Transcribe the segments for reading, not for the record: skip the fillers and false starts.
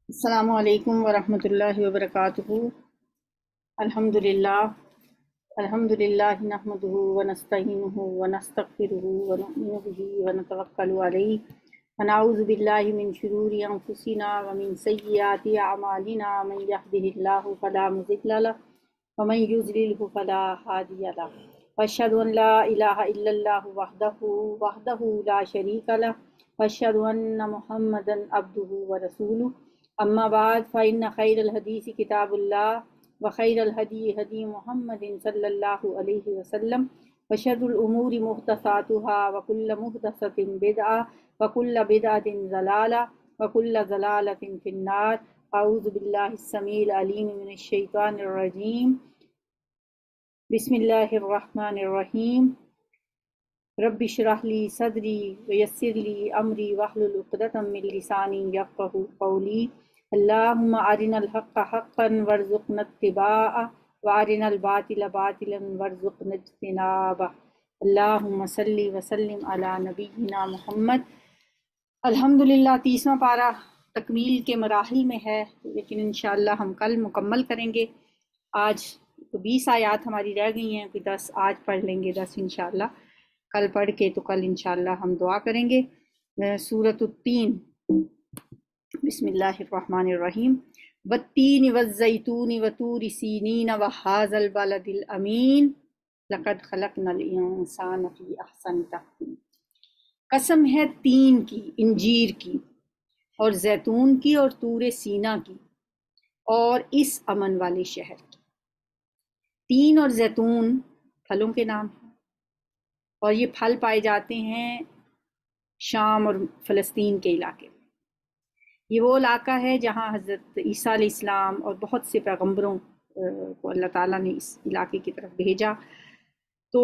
السلام علیکم ورحمۃ اللہ وبرکاتہ۔ الحمد للہ نحمده ونستعینه ونستغفره ونؤمن به ونتوکل علیہ ونعوذ باللہ من شرور انفسنا ومن سیئات اعمالنا، من یهده اللہ فلا مضل له ومن یضلل فلا ہادی له، واشهد ان لا الہ الا اللہ وحدہ لا شریک له، واشهد ان محمدا عبدہ ورسولہ، اما بعد فإن خیر الحدیث کتاب اللہ وخیر الہدی ہدی محمد صلی اللہ علیہ وسلم، وشر الامور محدثاتها وکل محدثۃ بدعہ وکل بدعۃ ضلالہ وکل ضلالۃ فی النار۔ اعوذ باللہ السمیع العلیم من الشیطان الرجیم، بسم اللہ الرحمن الرحیم۔ رب اشرح لی صدری ویسر لی امری واحلل عقدۃ من لسانی یفقہوا قولی۔ اللہم ارنا الحق حقا وارزقنا اتباعہ وارنا الباطل باطلا وارزقنا اجتنابہ۔ اللہم صلی وسلم علی نبینا محمد۔ الحمدللہ 30واں پارہ تکمیل کے مراحل میں ہے، لیکن انشاءاللہ ہم کل مکمل کریں گے۔ آج 20 آیات ہماری رہ گئی ہیں، کوئی 10 آج پڑھ لیں گے، 10 انشاءاللہ کل پڑھ کے تو کل انشاءاللہ ہم دعا کریں گے۔ سورۃ التین، بسم اللہ الرحمن الرحیم۔ والتین والزیتون وطور سینین وہذا البلد الامین لقد خلقنا الانسان فی احسن تقویم۔ قسم ہے تین کی، انجیر کی اور زیتون کی اور طور سینا کی اور اس امن والے شہر کی۔ تین اور زیتون پھلوں کے نام ہیں، اور یہ پھل پائے جاتے ہیں شام اور فلسطین کے علاقے میں۔ یہ وہ علاقہ ہے جہاں حضرت عیسیٰ علیہ السلام اور بہت سے پیغمبروں کو اللہ تعالیٰ نے اس علاقے کی طرف بھیجا، تو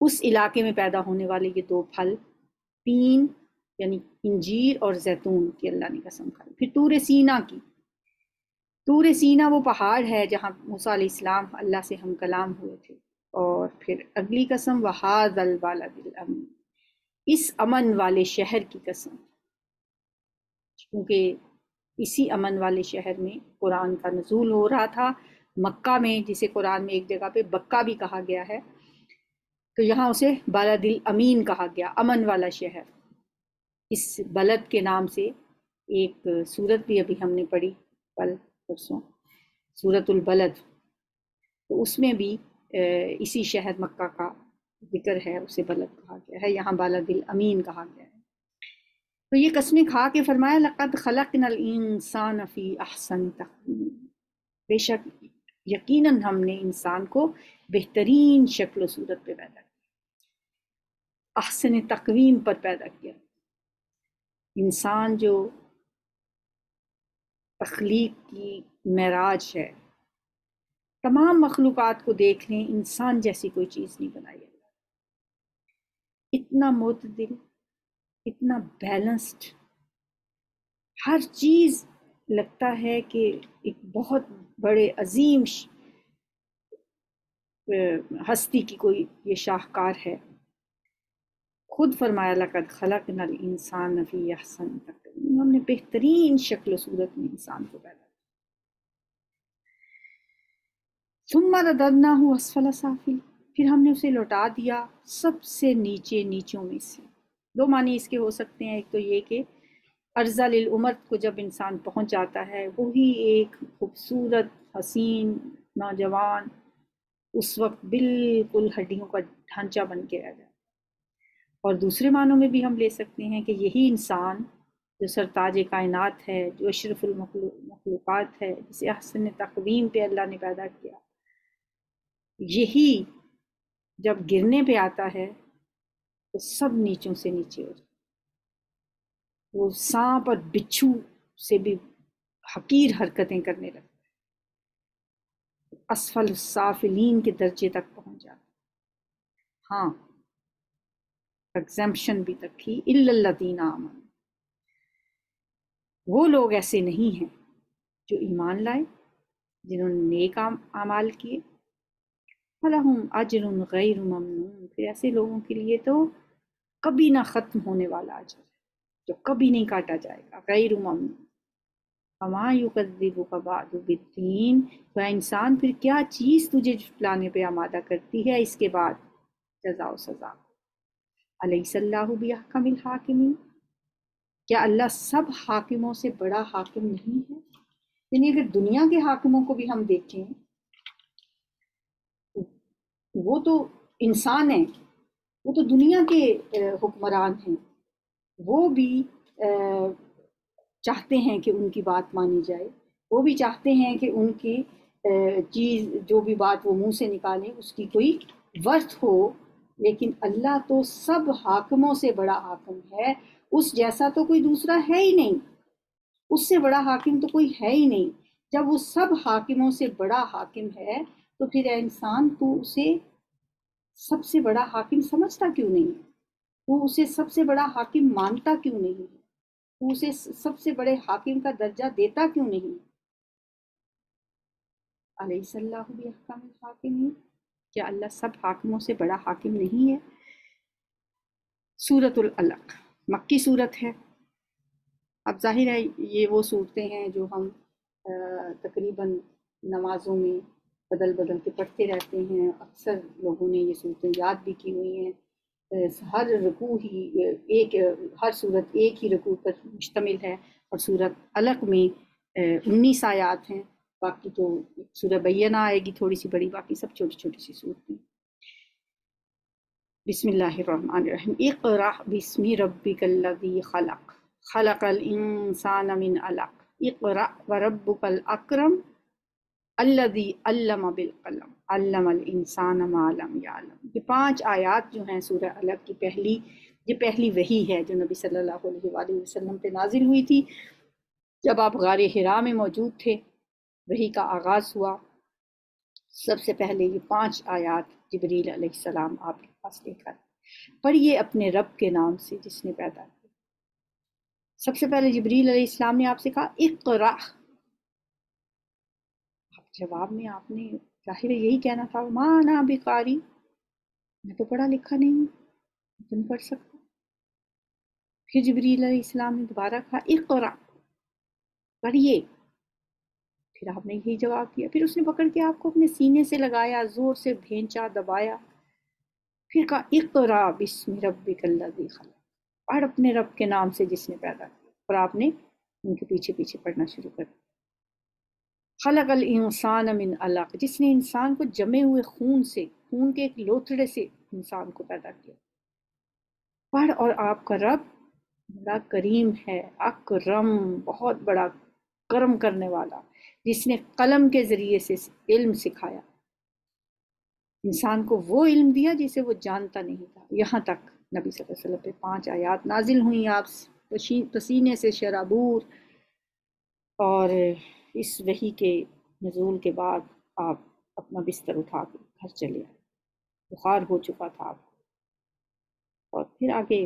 اس علاقے میں پیدا ہونے والے یہ دو پھل، تین یعنی انجیر اور زیتون کی اللہ نے قسم کھائی۔ پھر طور سینا کی، طور سینا وہ پہاڑ ہے جہاں موسیٰ علیہ السلام اللہ سے ہم کلام ہوئے تھے۔ اور پھر اگلی قسم وہذا البلد الامین، اس امن والے شہر کی قسم، کیونکہ اسی امن والے شہر میں قرآن کا نزول ہو رہا تھا، مکہ میں، جسے قرآن میں ایک جگہ پہ بکہ بھی کہا گیا ہے، تو یہاں اسے بلد الامین کہا گیا، امن والا شہر۔ اس بلد کے نام سے ایک سورت بھی ابھی ہم نے پڑھی کل پرسوں، سورۃ البلد، تو اس میں بھی اسی شہر مکہ کا ذکر ہے، اسے بلد کہا گیا ہے، یہاں بلد الامین کہا گیا ہے۔ تو یہ قسمیں کھا کے فرمایا لقد خلقنا الانسان فی احسن تقویم، بے شک یقیناً ہم نے انسان کو بہترین شکل و صورت پہ پیدا کیا، احسن تقویم پر پیدا کیا۔ انسان جو تخلیق کی معراج ہے، تمام مخلوقات کو دیکھ لیں، انسان جیسی کوئی چیز نہیں بنائی اللہ، اتنا معتدل، اتنا بیلنسڈ، ہر چیز لگتا ہے کہ ایک بہت بڑے عظیم ہستی کی کوئی یہ شاہکار ہے۔ خود فرمایا لقد خلقنا الانسان فی احسن تقویم، ہم نے بہترین شکل و صورت میں انسان کو پیدا کیا۔ ثم رددناہ اسفل سافل، پھر ہم نے اسے لوٹا دیا سب سے نیچے نیچوں میں سے۔ دو معنی اس کے ہو سکتے ہیں، ایک تو یہ کہ ارذل العمر کو جب انسان پہنچ جاتا ہے، وہی ایک خوبصورت حسین نوجوان اس وقت بالکل ہڈیوں کا ڈھانچہ بن کے رہ جاتا ہے۔ اور دوسرے معنوں میں بھی ہم لے سکتے ہیں کہ یہی انسان جو سرتاج کائنات ہے، جو اشرف المخلوقات ہے، جسے احسن تقویم پہ اللہ نے پیدا کیا، یہی جب گرنے پہ آتا ہے تو سب نیچوں سے نیچے ہو جاتا ہے، وہ سانپ اور بچھو سے بھی حقیر حرکتیں کرنے لگتا ہے، اسفل السافلین کے درجے تک پہنچ جاتا ہے۔ ہاں، ایگزمپشن بھی تک تھی، الا الذین آمنوا، وہ لوگ ایسے نہیں ہیں جو ایمان لائے، جنہوں نے نیک اعمال کیے، فلہم اجر غیر ممنون، پھر ایسے لوگوں کے لیے تو کبھی نہ ختم ہونے والا اجر ہے، جو کبھی نہیں کاٹا جائے گا، غیر ممنون۔ فما یکذبک بعد بالدین، تو اے انسان پھر کیا چیز تجھے جھٹلانے پہ آمادہ کرتی ہے اس کے بعد جزا و سزا۔ الیس اللہ باحکم الحاکمین، کیا اللہ سب حاکموں سے بڑا حاکم نہیں ہے؟ یعنی اگر دنیا کے حاکموں کو بھی ہم دیکھیں، وہ تو انسان ہیں، وہ تو دنیا کے حکمران ہیں، وہ بھی چاہتے ہیں کہ ان کی بات مانی جائے، وہ بھی چاہتے ہیں کہ ان کی چیز جو بھی بات وہ منہ سے نکالیں اس کی کوئی ورث ہو، لیکن اللہ تو سب حاکموں سے بڑا حاکم ہے، اس جیسا تو کوئی دوسرا ہے ہی نہیں، اس سے بڑا حاکم تو کوئی ہے ہی نہیں۔ جب وہ سب حاکموں سے بڑا حاکم ہے تو پھر اے انسان تو اسے سب سے بڑا حاکم سمجھتا کیوں نہیں ہے؟ وہ اسے سب سے بڑا حاکم مانتا کیوں نہیں ہے؟ وہ اسے سب سے بڑے حاکم کا درجہ دیتا کیوں نہیں؟ الیس اللہ باحکم الحاکمین، کیا اللہ سب حاکموں سے بڑا حاکم نہیں ہے؟ سورۃ العلق مکی صورت ہے۔ اب ظاہر ہے یہ وہ صورتیں ہیں جو ہم تقریباً نمازوں میں بدل بدل کے پڑھتے رہتے ہیں، اکثر لوگوں نے یہ صورتیں یاد بھی کی ہوئی ہیں۔ ہر رکوع ہی ہر صورت ایک ہی رکوع پر مشتمل ہے، اور صورت علق میں 19 آیات ہیں، باقی تو سورہ بینہ آئے گی تھوڑی سی بڑی، باقی سب چھوٹی چھوٹی سی صورتیں۔ بسم اللہ الرحمن الرحیم، اقرأ بسم ربک الذی خلق، خلق الانسان من علق، اقرأ وربک الاکرم الذی علم بالقلم، علم الانسان ما لم یعلم۔ یہ 5 آیات جو ہیں سورہ علق کی یہ پہلی وحی ہے جو نبی صلی اللہ علیہ وآلہ وسلم پہ نازل ہوئی تھی جب آپ غار حرا میں موجود تھے۔ وحی کا آغاز ہوا، سب سے پہلے یہ 5 آیات جبریل علیہ السلام آپ کے پاس لے کر پڑھیے اپنے رب کے نام سے جس نے پیدا کیا۔ سب سے پہلے جبریل علیہ السلام نے آپ سے کہا اقرأ، جواب میں آپ نے ظاہر یہی کہنا تھا ما انا بقاری، میں تو پڑھا لکھا نہیں ہوں، میں نہیں پڑھ سکتا۔ پھر جبریل علیہ السلام نے دوبارہ کہا اقرأ، پڑھیے، پھر آپ نے یہی جواب دیا۔ پھر اس نے پکڑ کے آپ کو اپنے سینے سے لگایا، زور سے بھینچا، دبایا، پھر کہا اقرأ بسم ربک الذی خلق، پڑھ اپنے رب کے نام سے جس نے پیدا کیا، اور آپ نے ان کے پیچھے پیچھے پڑھنا شروع کر دیا۔ خلق الانسان من علق، جس نے انسان کو جمے ہوئے خون کے ایک لوتھڑے سے انسان کو پیدا کیا۔ پڑھ، اور آپ کا رب بڑا کریم ہے، اکرم، بہت بڑا کرم کرنے والا، جس نے قلم کے ذریعے سے علم سکھایا، انسان کو وہ علم دیا جسے وہ جانتا نہیں تھا۔ یہاں تک نبی صلی اللہ علیہ وسلم پہ 5 آیات نازل ہوئیں، آپ پسینے سے شرابور، اور اس وحی کے نزول کے بعد آپ اپنا بستر اٹھا کے گھر چلے آئے، بخار ہو چکا تھا آپ کو، اور پھر آگے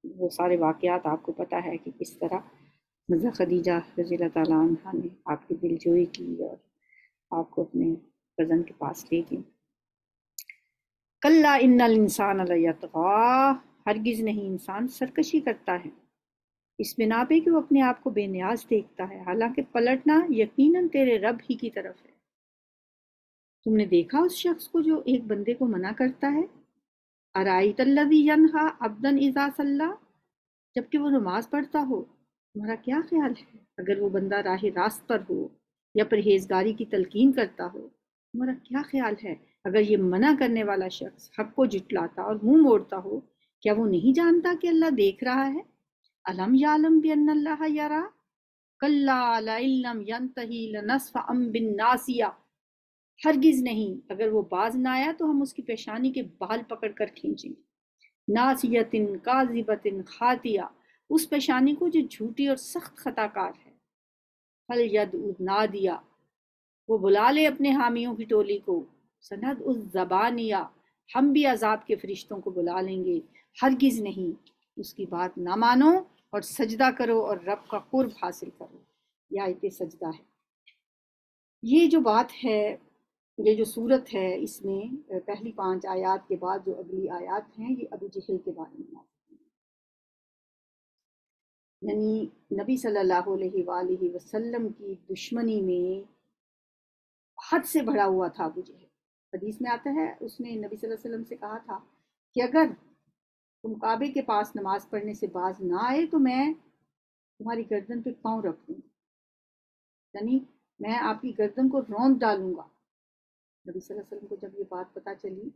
وہ سارے واقعات آپ کو پتہ ہے کہ کس طرح حضرت خدیجہ رضی اللہ تعالیٰ عنہ نے آپ کی دل جوئی کی اور آپ کو اپنے کزن کے پاس لے گئی۔ کلا ان الانسان لیطغی، ہرگز نہیں انسان سرکشی کرتا ہے، اس بنا پہ کہ وہ اپنے آپ کو بے نیاز دیکھتا ہے، حالانکہ پلٹنا یقیناً تیرے رب ہی کی طرف ہے۔ تم نے دیکھا اس شخص کو جو ایک بندے کو منع کرتا ہے، ارائیت الذی ینہی عبدا اذا صلی، جبکہ وہ نماز پڑھتا ہو، تمہارا کیا خیال ہے اگر وہ بندہ راہ راست پر ہو یا پرہیزگاری کی تلقین کرتا ہو؟ تمہارا کیا خیال ہے اگر یہ منع کرنے والا شخص حق کو جٹلاتا اور منہ موڑتا ہو؟ کیا وہ نہیں جانتا کہ اللہ دیکھ رہا ہے؟ الم یعلم بان اللہ یری، کلا لئن لم ینتہی لنصفعا بالناصیہ، ہرگز نہیں، اگر وہ باز نہ آیا تو ہم اس کی پیشانی کے بال پکڑ کر کھینچیں گے، ناصیۃ کاذبۃ خاطیہ، اس پیشانی کو جو جھوٹی اور سخت خطا کار ہے، فلیدع نادیہ، وہ بلا لے اپنے حامیوں کی ٹولی کو، سندع الزبانیہ، ہم بھی عذاب کے فرشتوں کو بلا لیں گے، ہرگز نہیں، اس کی بات نہ مانو اور سجدہ کرو اور رب کا قرب حاصل کرو۔ یہ آیت سجدہ ہے۔ یہ جو بات ہے، یہ جو صورت ہے، اس میں پہلی 5 آیات کے بعد جو اگلی آیات ہیں یہ ابو جہل کے بارے میں یعنی نبی صلی اللہ علیہ وآلہ وسلم کی دشمنی میں حد سے بڑھا ہوا تھا ابو جہل۔ حدیث میں آتا ہے اس نے نبی صلی اللہ علیہ وسلم سے کہا تھا کہ اگر تم کعبے کے پاس نماز پڑھنے سے باز نہ آئے تو میں تمہاری گردن پہ پاؤں رکھ دوں گا، یعنی میں آپ کی گردن کو روند ڈالوں گا۔ نبی صلی اللہ علیہ وسلم کو جب یہ بات پتہ چلی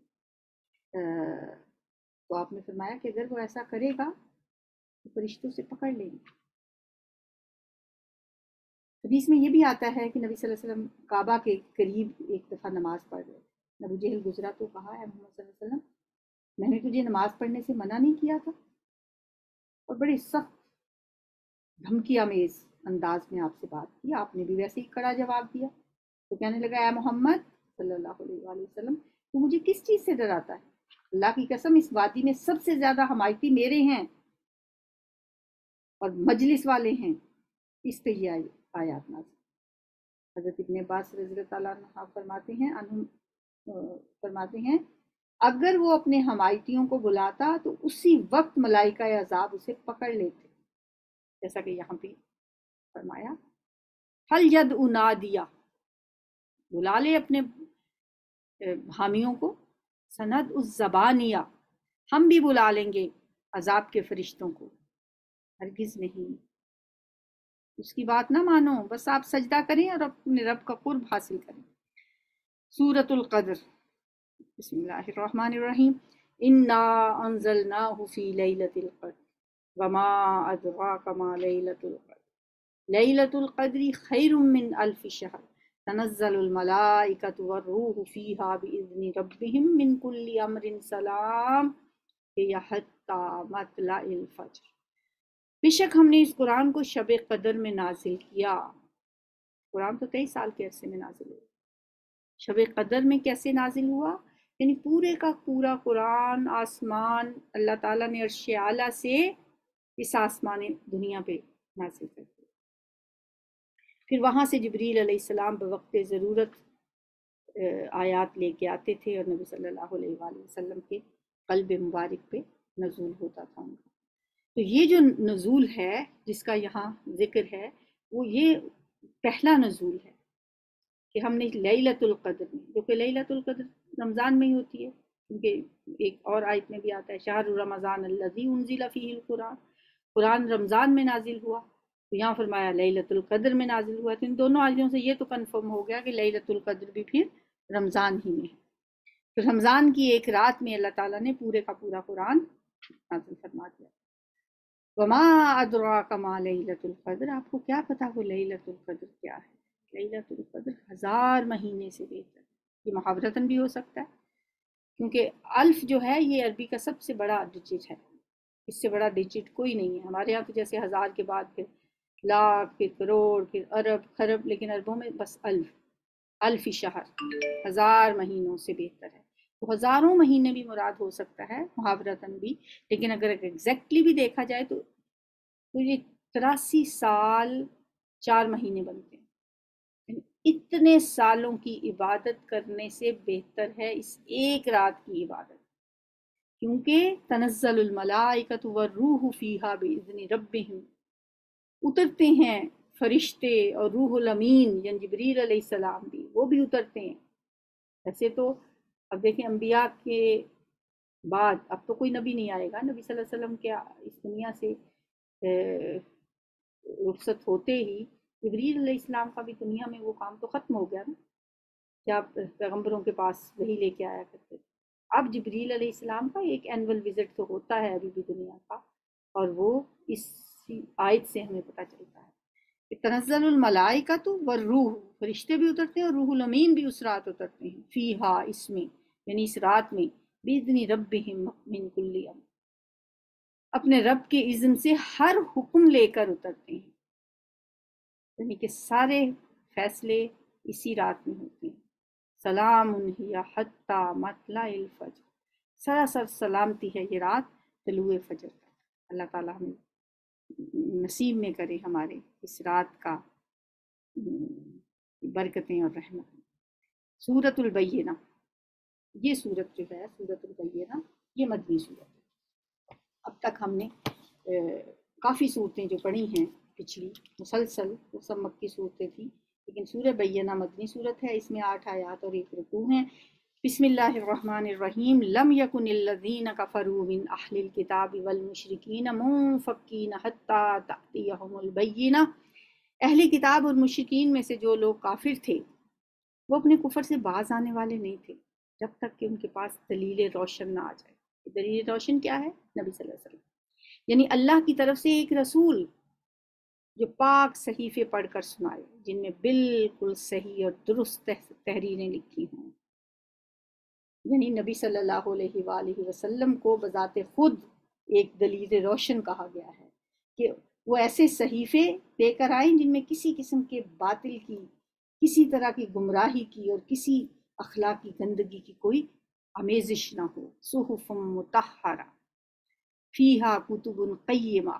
تو آپ نے فرمایا کہ اگر وہ ایسا کرے گا تو فرشتوں سے پکڑ لیں گے۔ حدیث میں یہ بھی آتا ہے کہ نبی صلی اللہ علیہ وسلم کعبہ کے قریب ایک دفعہ نماز پڑھ رہے تھے، ابو جہل گزرا تو کہا ہے محمد صلی اللہ علیہ وسلم میں نے تجھے نماز پڑھنے سے منع نہیں کیا تھا، اور بڑے سخت دھمکی آمیز انداز میں آپ سے بات کی، آپ نے بھی ویسے ہی کڑا جواب دیا۔ تو کہنے لگا اے محمد صلی اللہ علیہ وآلہ وسلم تو مجھے کس چیز سے ڈراتا ہے؟ اللہ کی قسم اس وادی میں سب سے زیادہ حمایتی میرے ہیں اور مجلس والے ہیں۔ اس پہ یہ آیات نازل۔ حضرت ابن عباس رضی اللہ تعالیٰ عنہ فرماتے ہیں اگر وہ اپنے حمایتیوں کو بلاتا تو اسی وقت ملائکہ عذاب اسے پکڑ لیتے، جیسا کہ یہاں پہ فرمایا حل ید انادیا، بلا لے اپنے حامیوں کو، سند الزبانیہ، ہم بھی بلا لیں گے عذاب کے فرشتوں کو، ہرگز نہیں، اس کی بات نہ مانو، بس آپ سجدہ کریں اور اپنے رب کا قرب حاصل کریں۔ سورۃ القدر، بسم اللہ الرحمن الرحیم، انا انزلناہ فی لیلۃ القدر وما ادراک ما لیلۃ القدر لیلۃ القدر خیر من الف شہر تنزل الملائکۃ والروح فیہا باذن ربہم من کل امر سلام ہی حتی مطلع الفجر۔ بے شک ہم نے اس قرآن کو شب قدر میں نازل کیا۔ قرآن تو 23 سال کے عرصے میں نازل ہوا، شب قدر میں کیسے نازل ہوا؟ یعنی پورے کا پورا قرآن آسمان اللہ تعالیٰ نے عرش اعلیٰ سے اس آسمان دنیا پہ نازل کر دیا، پھر وہاں سے جبریل علیہ السلام بوقت ضرورت آیات لے کے آتے تھے اور نبی صلی اللہ علیہ وآلہ وسلم کے قلب مبارک پہ نزول ہوتا تھا ان کا۔ تو یہ جو نزول ہے جس کا یہاں ذکر ہے وہ یہ پہلا نزول ہے کہ ہم نے لیلۃ القدر میں، جو کہ لیلۃ القدر رمضان میں ہی ہوتی ہے، کیونکہ ایک اور آیت میں بھی آتا ہے شہر رمضان الذی انزل فیہ القرآن، قرآن رمضان میں نازل ہوا، تو یہاں فرمایا لیلۃ القدر میں نازل ہوا۔ تو ان دونوں آیتوں سے یہ تو کنفرم ہو گیا کہ لیلۃ القدر بھی پھر رمضان ہی میں ہے۔ تو رمضان کی ایک رات میں اللہ تعالیٰ نے پورے کا پورا قرآن نازل فرما دیا۔ وما ادراک ما لیلۃ القدر، آپ کو کیا پتا وہ لیلۃ القدر کیا ہے؟ لیلۃ القدر 1000 مہینے سے بہتر، یہ محاورتاً بھی ہو سکتا ہے کیونکہ الف جو ہے یہ عربی کا سب سے بڑا ڈیجٹ ہے، اس سے بڑا ڈیجٹ کوئی نہیں ہے۔ ہمارے یہاں تو جیسے 1000 کے بعد پھر لاکھ، پھر کروڑ، پھر ارب، خرب، لیکن عربوں میں بس الف شہر، 1000 مہینوں سے بہتر ہے۔ تو ہزاروں مہینے بھی مراد ہو سکتا ہے محاورتاً بھی، لیکن اگر ایگزیکٹلی بھی دیکھا جائے تو یہ 83 سال 4 مہینے بنتے ہیں، یعنی اتنے سالوں کی عبادت کرنے سے بہتر ہے اس ایک رات کی عبادت، کیونکہ تنزل الملائکۃ والروح فیہا باذن ربہم، اترتے ہیں فرشتے اور روح الامین یعنی جبریل علیہ السلام بھی، وہ بھی اترتے ہیں۔ ایسے تو اب دیکھیں انبیاء کے بعد اب تو کوئی نبی نہیں آئے گا، نبی صلی اللہ علیہ وسلم کے اس دنیا سے رخصت ہوتے ہی جبریل علیہ السلام کا بھی دنیا میں وہ کام تو ختم ہو گیا نا، کیا پیغمبروں کے پاس وہی لے کے آیا کرتے تھے۔ اب جبریل علیہ السلام کا ایک اینول وزٹ تو ہوتا ہے ابھی بھی دنیا کا، اور وہ اس آیت سے ہمیں پتہ چلتا ہے کہ تنزل الملائکۃ والروح، فرشتے بھی اترتے ہیں اور روح الامین بھی اس رات اترتے ہیں، فیہا، اس میں یعنی اس رات میں، باذن ربہم من کل امر، اپنے رب کے اذن سے ہر حکم لے کر اترتے ہیں، یعنی کہ سارے فیصلے اسی رات میں ہوتے ہیں۔ سلام ہی حتی مطلع الفجر، سراسر سلامتی ہے یہ رات طلوع فجر تک۔ اللہ تعالیٰ ہمیں نصیب میں کرے ہمارے اس رات کا برکتیں اور رحمتیں۔ سورۃ البینہ، یہ سورت جو ہے سورۃ البینہ یہ مدنی سورت ہے۔ اب تک ہم نے کافی صورتیں جو پڑھی ہیں پچھلی مسلسل وہ سب مکی صورتیں تھیں، لیکن سورہ بینہ مدنی صورت ہے، اس میں 8 آیات اور 1 رکوع ہیں۔ بسم اللہ الرحمن الرحیم لم یکن الذین کفروا من اہل الکتاب والمشرکین منفکین حتی تأتیہم البینہ، اہل کتاب اور مشرکین میں سے جو لوگ کافر تھے وہ اپنے کفر سے باز آنے والے نہیں تھے جب تک کہ ان کے پاس دلیل روشن نہ آ جائے۔ دلیل روشن کیا ہے؟ نبی صلی اللہ علیہ وسلم، یعنی اللہ کی طرف سے ایک رسول جو پاک صحیفے پڑھ کر سنائے، جن میں بالکل صحیح اور درست تحریریں لکھی ہوں۔ یعنی نبی صلی اللہ علیہ وآلہ وسلم کو بذات خود ایک دلیل روشن کہا گیا ہے کہ وہ ایسے صحیفے دے کر آئیں جن میں کسی قسم کے باطل کی، کسی طرح کی گمراہی کی اور کسی اخلاقی گندگی کی کوئی آمیزش نہ ہو۔ صحف مطہرہ فیہا کتب قیمہ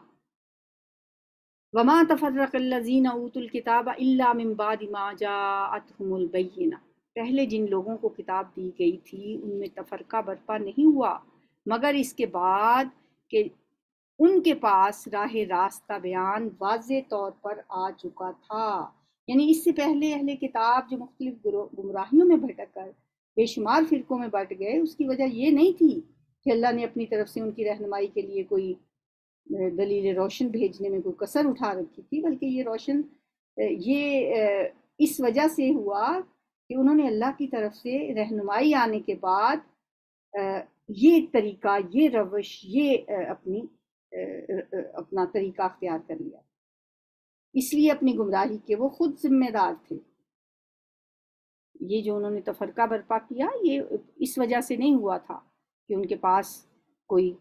وما تفرق الذین اوتوا الکتاب الا من بعد ما جاءتهم البینہ، پہلے جن لوگوں کو کتاب دی گئی تھی ان میں تفرقہ برپا نہیں ہوا مگر اس کے بعد کہ ان کے پاس راہ راست کا بیان واضح طور پر آ چکا تھا۔ یعنی اس سے پہلے اہل کتاب جو مختلف گمراہیوں میں بھٹک کر بے شمار فرقوں میں بٹ گئے، اس کی وجہ یہ نہیں تھی کہ اللہ نے اپنی طرف سے ان کی رہنمائی کے لیے کوئی دلیل روشن بھیجنے میں کوئی کسر اٹھا رکھی تھی، بلکہ یہ روشن اس وجہ سے ہوا کہ انہوں نے اللہ کی طرف سے رہنمائی آنے کے بعد یہ طریقہ، یہ روش، یہ اپنا طریقہ اختیار کر لیا، اس لیے اپنی گمراہی کے وہ خود ذمہ دار تھے۔ یہ جو انہوں نے تفرقہ برپا کیا یہ اس وجہ سے نہیں ہوا تھا کہ ان کے پاس کوئی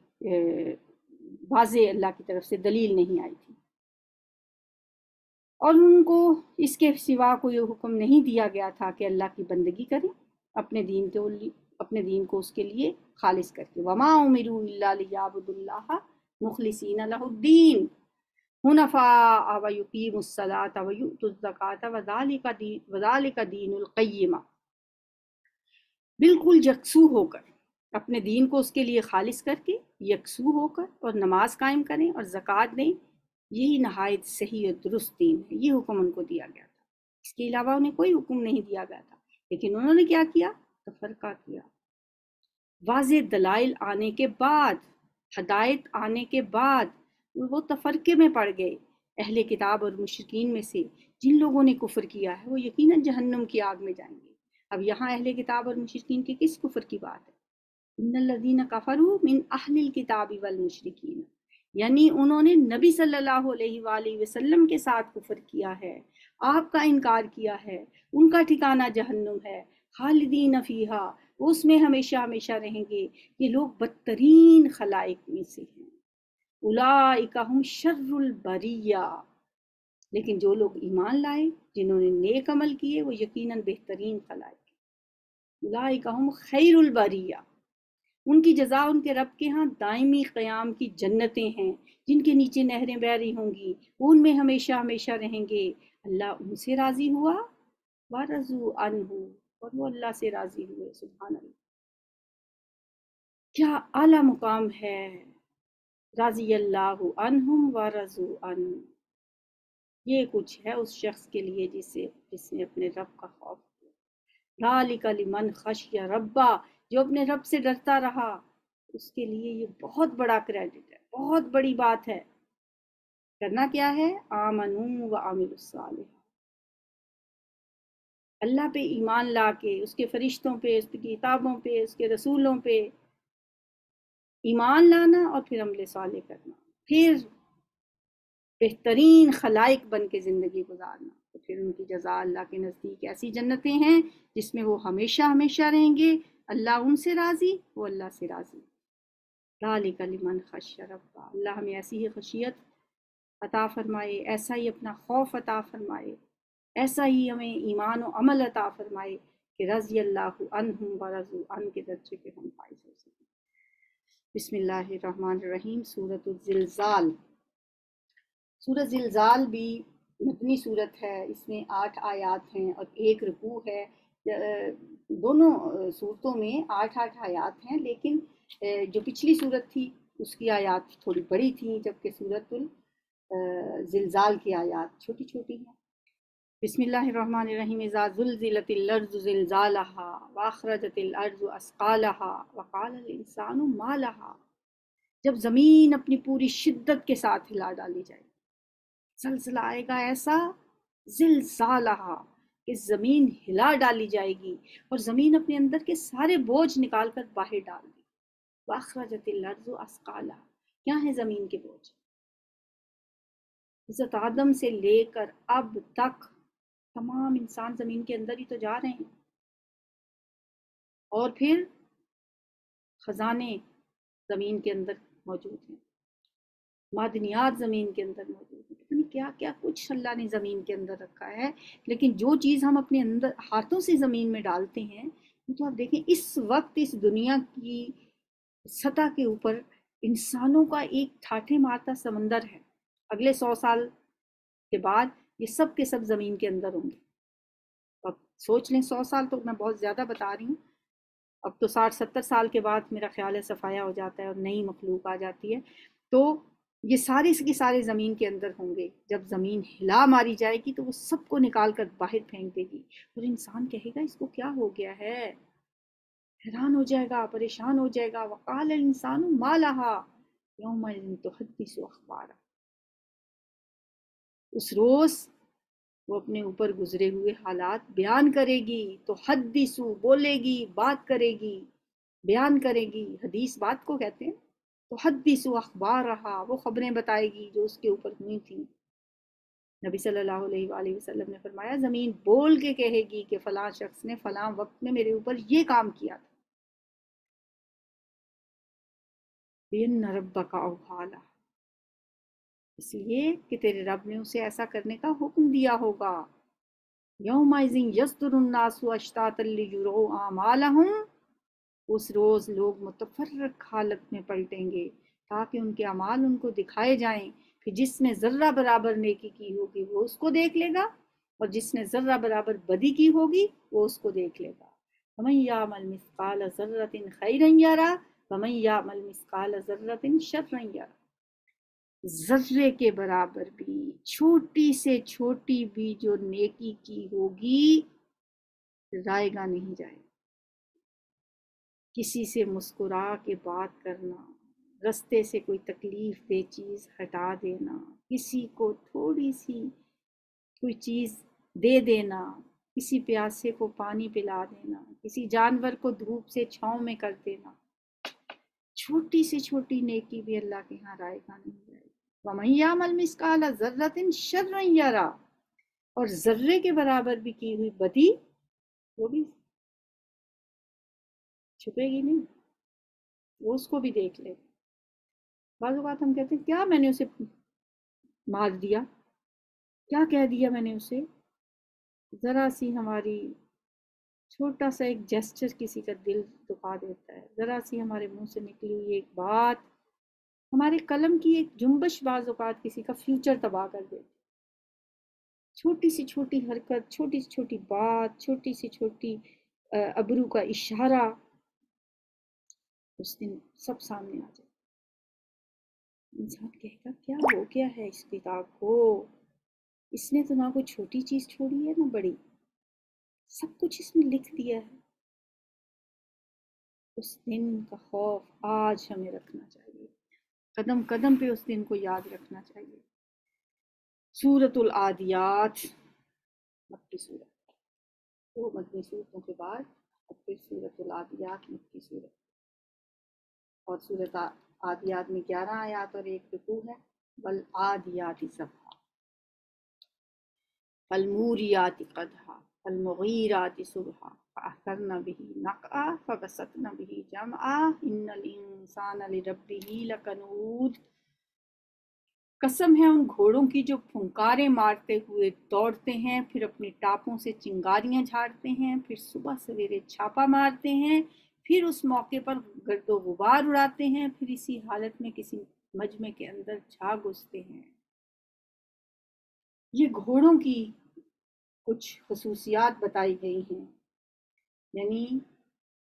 واضح اللہ کی طرف سے دلیل نہیں آئی تھی، اور ان کو اس کے سوا کوئی حکم نہیں دیا گیا تھا کہ اللہ کی بندگی کریں اپنے دین کو اس کے لیے خالص کر کے۔ وما امروا الا لیعبدوا اللہ مخلصین لہ الدین حنفاء ویقیموا الصلاۃ ویؤتوا الزکاۃ وذلک دین القیمہ، بالکل یکسو ہو کر اپنے دین کو اس کے لیے خالص کر کے، یکسو ہو کر اور نماز قائم کریں اور زکوٰۃ دیں، یہی نہایت صحیح اور درست دین ہے۔ یہ حکم ان کو دیا گیا تھا، اس کے علاوہ انہیں کوئی حکم نہیں دیا گیا تھا، لیکن انہوں نے کیا کیا؟ تفرقہ کیا۔ واضح دلائل آنے کے بعد، ہدایت آنے کے بعد وہ تفرقے میں پڑ گئے۔ اہل کتاب اور مشرکین میں سے جن لوگوں نے کفر کیا ہے وہ یقیناً جہنم کی آگ میں جائیں گے۔ اب یہاں اہل کتاب اور مشرکین کے کس کفر کی بات ہے؟ ان الذین کفروا من اہل الکتاب والمشرکین، یعنی انہوں نے نبی صلی اللہ علیہ وآلہ وسلم کے ساتھ کفر کیا ہے، آپ کا انکار کیا ہے، ان کا ٹھکانہ جہنم ہے، خالدین فیہا، وہ اس میں ہمیشہ ہمیشہ رہیں گے۔ یہ لوگ بدترین خلائق میں سے ہیں۔ اولئک ہم شر البریہ، لیکن جو لوگ ایمان لائے، جنہوں نے نیک عمل کیے، وہ یقیناً بہترین خلائق ہیں۔ اولئک ہم خیر البریہ، ان کی جزا ان کے رب کے ہاں دائمی قیام کی جنتیں ہیں جن کے نیچے نہریں بہہ رہی ہوں گی، وہ ان میں ہمیشہ ہمیشہ رہیں گے۔ اللہ ان سے راضی ہوا، وَرَضُوا عَنْهُ، اور وہ اللہ سے راضی ہوئے۔ سبحان اللہ، کیا اعلیٰ مقام ہے! رضی اللہ عنہم ورضوا عنہ، یہ کچھ ہے اس شخص کے لیے جس نے اپنے رب کا خوف کیا۔ ذالک لمن خشی ربہ، جو اپنے رب سے ڈرتا رہا، اس کے لیے یہ بہت بڑا کریڈٹ ہے، بہت بڑی بات ہے۔ کرنا کیا ہے؟ آمنوا وعملوا الصالحات، اللہ پہ ایمان لا کے، اس کے فرشتوں پہ، اس کی کتابوں پہ، اس کے رسولوں پہ ایمان لانا اور پھر عمل صالح کرنا، پھر بہترین خلائق بن کے زندگی گزارنا، تو پھر ان کی جزا اللہ کے نزدیک ایسی جنتیں ہیں جس میں وہ ہمیشہ ہمیشہ رہیں گے۔ اللہ ان سے راضی، وہ اللہ سے راضی۔ ذالک لمن خشی ربہ، اللہ ہمیں ایسی ہی خشیت عطا فرمائے، ایسا ہی اپنا خوف عطا فرمائے، ایسا ہی ہمیں ایمان و عمل عطا فرمائے کہ رضی اللہ عنہم ورضوا عنہ کے درجے پہ ہم فائز ہو سکیں۔ بسم اللہ الرحمن الرحیم۔ سورۃ الزلزال، سورۃ زلزال بھی مدنی صورت ہے، اس میں 8 آیات ہیں اور 1 رکوع ہے۔ دونوں صورتوں میں 8 آیات ہیں، لیکن جو پچھلی صورت تھی اس کی آیات تھوڑی بڑی تھیں، جبکہ سورۃ زلزال کی آیات چھوٹی چھوٹی ہیں۔ بسم اللہ الرحمن الرحیم، اذا زلزلت الارض زلزالها واخرجت الارض اثقالها وقال الانسان ما لها، جب زمین اپنی پوری شدت کے ساتھ ہلا ڈالی جائے، زلزلہ آئے گا ایسا، زلزالہا، کہ زمین ہلا ڈالی جائے گی اور زمین اپنے اندر کے سارے بوجھ نکال کر باہر ڈال دی۔ واخرجت الارض اثقالہا، کیا ہے زمین کے بوجھ؟ حضرت آدم سے لے کر اب تک تمام انسان زمین کے اندر ہی تو جا رہے ہیں، اور پھر خزانے زمین کے اندر موجود ہیں، معدنیات زمین کے اندر موجود ہیں، پتہ نہیں کیا کیا کچھ اللہ نے زمین کے اندر رکھا ہے۔ لیکن جو چیز ہم اپنے اندر ہاتھوں سے زمین میں ڈالتے ہیں، تو آپ دیکھیں اس وقت اس دنیا کی سطح کے اوپر انسانوں کا ایک ٹھاٹھے مارتا سمندر ہے۔ اگلے 100 سال کے بعد یہ سب کے سب زمین کے اندر ہوں گے۔ اب سوچ لیں، 100 سال تو میں بہت زیادہ بتا رہی ہوں، اب تو 60-70 سال کے بعد میرا خیال ہے صفایا ہو جاتا ہے اور نئی مخلوق آ جاتی ہے۔ تو یہ سارے کے سارے زمین کے اندر ہوں گے۔ جب زمین ہلا ماری جائے گی تو وہ سب کو نکال کر باہر پھینک دے گی، اور انسان کہے گا اس کو کیا ہو گیا ہے، حیران ہو جائے گا، پریشان ہو جائے گا۔ وقال الانسان ما لها یومئذ تحدث اخبارا، اس روز وہ اپنے اوپر گزرے ہوئے حالات بیان کرے گی، تو حدیثو، بولے گی، بات کرے گی، بیان کرے گی۔ حدیث بات کو کہتے ہیں۔ تو حدیثو اخبار رہا، وہ خبریں بتائے گی جو اس کے اوپر ہوئی تھیں۔ نبی صلی اللہ علیہ وآلہ وسلم نے فرمایا زمین بول کے کہے گی کہ فلاں شخص نے فلاں وقت میں میرے اوپر یہ کام کیا تھا۔ بِأَنَّ رَبَّكَ أَوْحَىٰ لَهَا، اس لیے کہ تیرے رب نے اسے ایسا کرنے کا حکم دیا ہوگا۔ یومئذ یصدر الناس اشتاتا لیروا اعمالهم، اس روز لوگ متفرق حالت میں پلٹیں گے تاکہ ان کے اعمال ان کو دکھائے جائیں۔ پھر جس نے ذرہ برابر نیکی کی ہوگی وہ اس کو دیکھ لے گا، اور جس نے ذرہ برابر بدی کی ہوگی وہ اس کو دیکھ لے گا۔ وَمَن يَعْمَلْ مِثْقَالَ ذَرَّةٍ خَيْرًا يَرَهُ وَمَن يَعْمَلْ مِثْقَالَ ذَرَّةٍ شَرًّا يَرَهُ، ذرے کے برابر بھی، چھوٹی سے چھوٹی بھی جو نیکی کی ہوگی رائے گا نہیں جائے۔ کسی سے مسکرا کے بات کرنا، رستے سے کوئی تکلیف دہ چیز ہٹا دینا، کسی کو تھوڑی سی کوئی چیز دے دینا، کسی پیاسے کو پانی پلا دینا، کسی جانور کو دھوپ سے چھاؤں میں کر دینا، چھوٹی سے چھوٹی نیکی بھی اللہ کے ہاں رائے گا نہیں جائے گی۔ وَمَن يَعْمَلْ مِثْقَالَ ذَرَّةٍ شَرًّا يَرَهُ، اور ذرے کے برابر بھی کی ہوئی بدی وہ بھی چھپے گی نہیں، وہ اس کو بھی دیکھ لے۔ بعض اوقات ہم کہتے ہیں کیا میں نے اسے مار دیا، کیا کہہ دیا میں نے اسے، ذرا سی ہماری چھوٹا سا ایک جیسچر کسی کا دل دکھا دیتا ہے، ذرا سی ہمارے منہ سے نکلی ہوئی ایک بات، ہمارے قلم کی ایک جنبش بعض اوقات کسی کا فیوچر تباہ کر دیتی۔ چھوٹی سی چھوٹی حرکت، چھوٹی سی چھوٹی بات، چھوٹی سی چھوٹی ابرو کا اشارہ، اس دن سب سامنے آ جائے۔ انسان کہے گا کیا ہو گیا ہے اس کتاب کو، اس نے تو نہ کوئی چھوٹی چیز چھوڑی ہے نہ بڑی، سب کچھ اس میں لکھ دیا ہے۔ اس دن کا خوف آج ہمیں رکھنا چاہیے، قدم قدم پہ اس دن کو یاد رکھنا چاہیے۔ سورۃ العادیات، مکی سورت، دو مدنی صورتوں کے بعد اب پھر سورۃ العادیات مکی صورت، اور سورۃ عادیات میں 11 آیات اور 1 رکوع ہے۔ والعادیات ضبحا فالموریات قدحا فالمغیرات صبحا فأثرن به نقعا فبسطن به جمعا ان الانسان لربه لکنود، قسم ہے ان گھوڑوں کی جو پھنکاریں مارتے ہوئے دوڑتے ہیں، پھر اپنی ٹاپوں سے چنگاریاں جھاڑتے ہیں، پھر صبح سویرے چھاپا مارتے ہیں، پھر اس موقع پر گرد و غبار اڑاتے ہیں، پھر اسی حالت میں کسی مجمع کے اندر جا گھستے ہیں۔ یہ گھوڑوں کی کچھ خصوصیات بتائی گئی ہیں، یعنی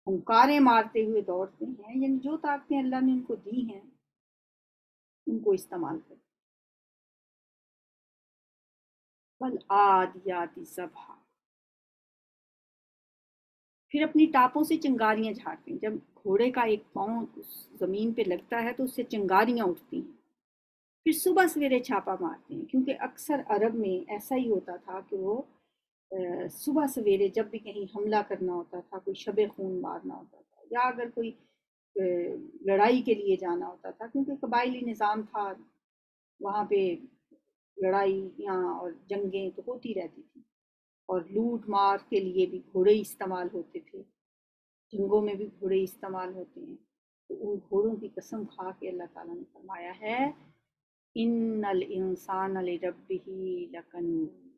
پھنکاریں مارتے ہوئے دوڑتے ہیں، یعنی جو طاقتیں اللہ نے ان کو دی ہیں ان کو استعمال کریں۔ والعادیات ضبحا، پھر اپنی ٹاپوں سے چنگاریاں جھاڑتے ہیں. جب گھوڑے کا ایک پاؤں زمین پہ لگتا ہے تو اس سے چنگاریاں اٹھتی ہیں. پھر صبح سویرے چھاپا مارتے ہیں، کیونکہ اکثر عرب میں ایسا ہی ہوتا تھا کہ وہ صبح سویرے جب بھی کہیں حملہ کرنا ہوتا تھا، کوئی شب خون مارنا ہوتا تھا، یا اگر کوئی لڑائی کے لیے جانا ہوتا تھا، کیونکہ قبائلی نظام تھا وہاں پہ، لڑائیاں اور جنگیں تو ہوتی رہتی تھیں، اور لوٹ مار کے لیے بھی گھوڑے استعمال ہوتے تھے، جنگوں میں بھی گھوڑے استعمال ہوتے ہیں. تو ان گھوڑوں کی قسم کھا کے اللہ تعالیٰ نے فرمایا ہے ان الانسان لربہ لکنود،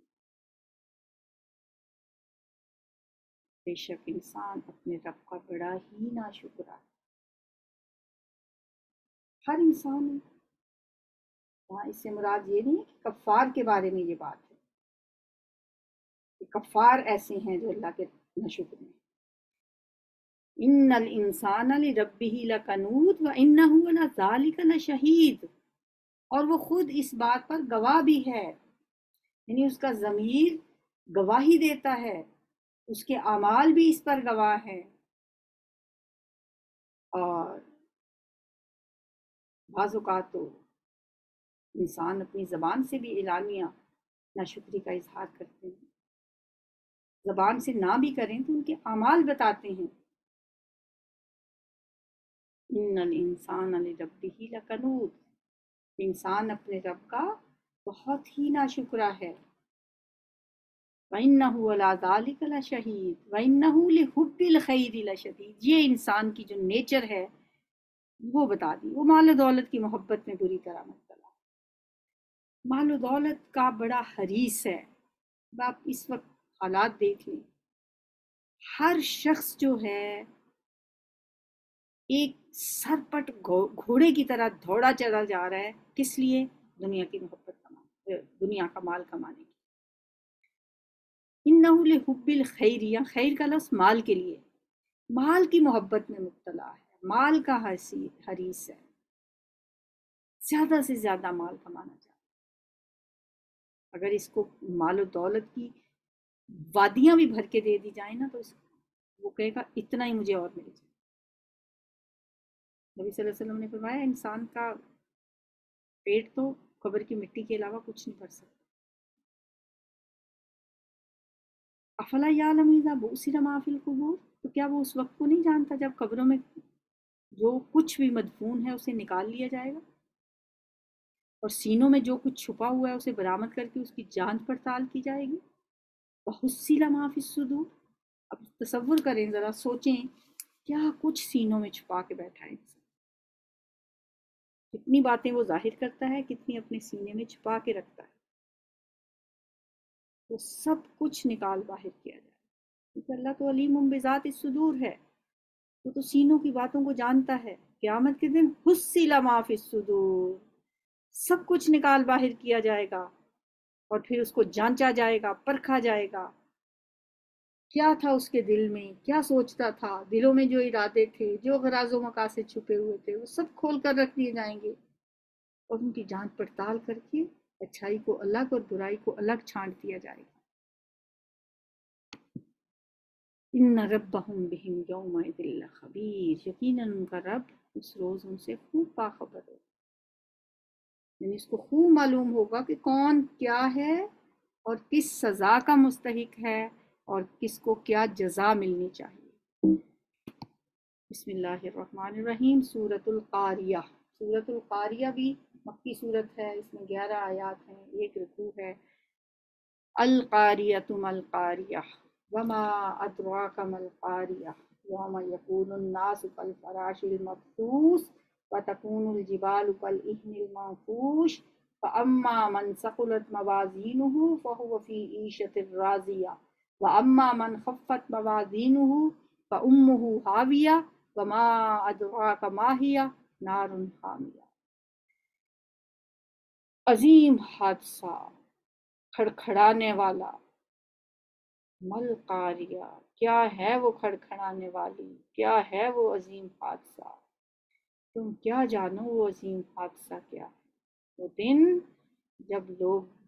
بے شک انسان اپنے رب کا بڑا ہی ناشکر ہے. ہر انسان ہے. ہاں، اس سے مراد یہ نہیں ہے کہ کفار کے بارے میں یہ بات ہے کہ کفار ایسے ہیں جو اللہ کے ناشکر ہیں. ان الانسان لربہ لکنود وانہ لذالک لشہید، اور وہ خود اس بات پر گواہ بھی ہے، یعنی اس کا ضمیر گواہی دیتا ہے، اس کے اعمال بھی اس پر گواہ ہیں. اور بعض اوقات تو انسان اپنی زبان سے بھی اعلانیہ ناشکری کا اظہار کرتے ہیں، زبان سے نہ بھی کریں تو ان کے اعمال بتاتے ہیں. ان الانسان لربہ لکنود، انسان اپنے رب کا بہت ہی ناشکرا ہے. وَإِنَّهُ عَلَىٰ ذَلِكَ لَشَهِيدٌ وَإِنَّهُ لِحُبِّ الْخَيْرِ لَشَدِيدٌ. یہ انسان کی جو نیچر ہے وہ بتا دی. وہ مال و دولت کی محبت میں بری طرح مبتلا، مال و دولت کا بڑا حریص ہے. اب آپ اس وقت حالات دیکھ لیں، ہر شخص جو ہے ایک سرپٹ گھوڑے کی طرح دوڑا چلا جا رہا ہے. کس لیے؟ دنیا کی محبت کمانے، دنیا کا مال کمانے کی. انہو لحب الخیر، یا خیر کا لفظ مال کے لیے، مال کی محبت میں مبتلا ہے، مال کا حریص ہے، زیادہ سے زیادہ مال کمانا چاہتا ہے. اگر اس کو مال و دولت کی وادیاں بھی بھر کے دے دی جائیں نا تو وہ کہے گا اتنا ہی مجھے اور مل جائے. نبی صلی اللہ علیہ وسلم نے فرمایا انسان کا پیٹ تو قبر کی مٹی کے علاوہ کچھ نہیں کر سکتا. افلا یعلم اذا بعثر ما فی القبور، تو کیا وہ اس وقت کو نہیں جانتا جب قبروں میں جو کچھ بھی مدفون ہے اسے نکال لیا جائے گا، اور سینوں میں جو کچھ چھپا ہوا ہے اسے برآمد کر کے اس کی جانچ پڑتال کی جائے گی. وحصل ما فی الصدور، اب تصور کریں، ذرا سوچیں کیا کچھ سینوں میں چھپا کے بیٹھا ہے. کتنی باتیں وہ ظاہر کرتا ہے، کتنی اپنے سینے میں چھپا کے رکھتا ہے. وہ سب کچھ نکال باہر کیا جائے، کیونکہ اللہ تو علیم بذات الصدور ہے، وہ تو سینوں کی باتوں کو جانتا ہے. قیامت کے دن حصل ما فی الصدور، سب کچھ نکال باہر کیا جائے گا، اور پھر اس کو جانچا جائے گا، پرکھا جائے گا کیا تھا اس کے دل میں، کیا سوچتا تھا، دلوں میں جو ارادے تھے، جو غراض و مقاصد چھپے ہوئے تھے، وہ سب کھول کر رکھ دیے جائیں گے، اور ان کی جانچ پڑتال کر کے اچھائی کو الگ اور برائی کو الگ چھانٹ دیا جائے گا. ان ربهم بهم یومئذ لخبیر، یقیناً ان کا رب اس روز ان سے خوب باخبر ہو، یعنی اس کو خوب معلوم ہوگا کہ کون کیا ہے اور کس سزا کا مستحق ہے اور کس کو کیا جزا ملنی چاہیے. بسم اللہ الرحمن الرحیم. سورۃ القاریہ. سورۃ القاریہ بھی مکی صورت ہے، اس میں 11 آیات ہیں، ایک رکوع ہے. القاریۃ ما القاریہ وما ادراک ما القاریہ یوم یکون الناس کالفراش المبثوث وتکون الجبال کالعہن المنفوش فاما من ثقلت موازینہ فہو فی عیشۃ راضیہ واما من خفت موازینہ فامہ ہاویہ وما ادراک ما ہی نار حامیہ. عظیم حادثہ، کھڑکھڑانے والا. مل قاریہ، کیا ہے وہ کھڑکھڑانے والی، کیا ہے وہ عظیم حادثہ. تم کیا جانو وہ عظیم حادثہ کیا ہے. وہ دن جب لوگ